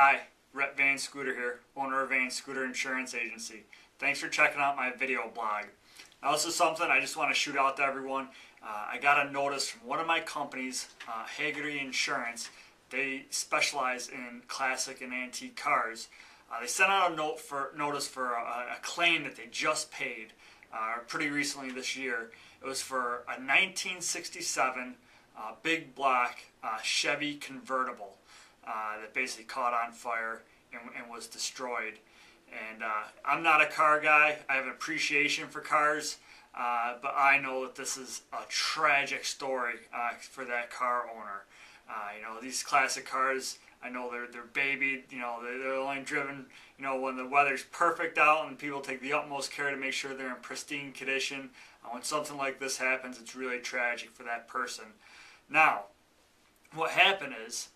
Hi, Rep VanScoter here, owner of VanScoter Insurance Agency. Thanks for checking out my video blog. Now this is something I just want to shoot out to everyone. I got a notice from one of my companies, Hagerty Insurance. They specialize in classic and antique cars. They sent out a notice for a claim that they just paid pretty recently this year. It was for a 1967 big block Chevy Convertible that basically caught on fire and was destroyed. And I'm not a car guy. I have an appreciation for cars, but I know that this is a tragic story for that car owner. These classic cars, I know they're babied. They're only driven, when the weather's perfect out, and people take the utmost care to make sure they're in pristine condition. When something like this happens, it's really tragic for that person. Now, what happened is,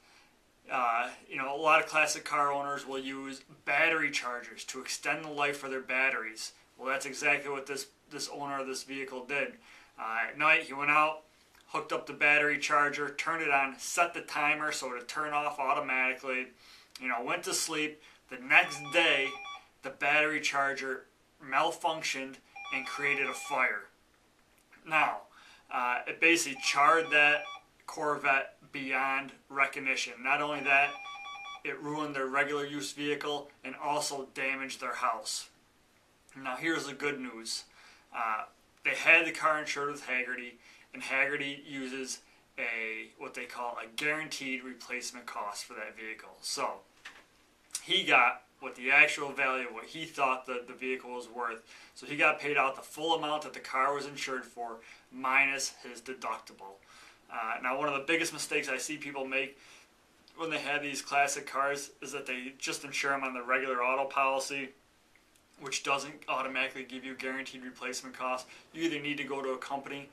a lot of classic car owners will use battery chargers to extend the life of their batteries. Well, that's exactly what this owner of this vehicle did. At night, he went out, hooked up the battery charger, turned it on, set the timer so to turn off automatically, went to sleep. The next day, the battery charger malfunctioned and created a fire. Now, it basically charred that Corvette beyond recognition. Not only that, it ruined their regular use vehicle and also damaged their house. Now here's the good news. They had the car insured with Hagerty, and Hagerty uses what they call a guaranteed replacement cost for that vehicle. So he got what the actual value, what he thought the vehicle was worth. So he got paid out the full amount that the car was insured for minus his deductible. Now, one of the biggest mistakes I see people make when they have these classic cars is that they just insure them on the regular auto policy, which doesn't automatically give you guaranteed replacement costs. You either need to go to a company,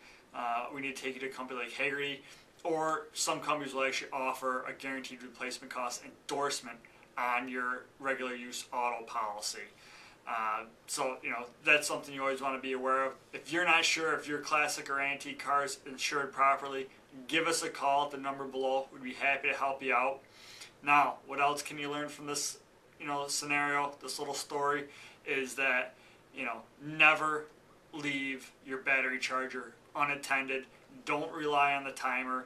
we need to take you to a company like Hagerty, or some companies will actually offer a guaranteed replacement cost endorsement on your regular use auto policy. So that's something you always want to be aware of. If you're not sure if your classic or antique car is insured properly, give us a call at the number below. We'd be happy to help you out. Now, what else can you learn from this scenario, this little story, is that never leave your battery charger unattended. Don't rely on the timer.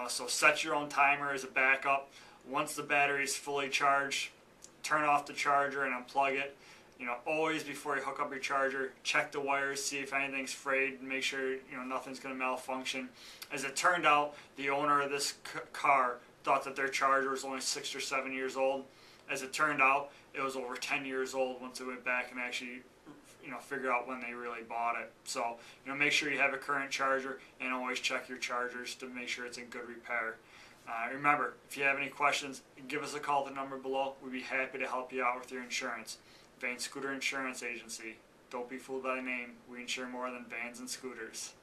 So set your own timer as a backup. Once the battery is fully charged, turn off the charger and unplug it. Always before you hook up your charger, check the wires, see if anything's frayed, and make sure nothing's going to malfunction. As it turned out, the owner of this car thought that their charger was only 6 or 7 years old. As it turned out, it was over 10 years old once it went back and actually figure out when they really bought it. So make sure you have a current charger, and always check your chargers to make sure it's in good repair. Remember, if you have any questions, give us a call at the number below. We'd be happy to help you out with your insurance. VanScoter Insurance Agency. Don't be fooled by the name. We insure more than vans and scooters.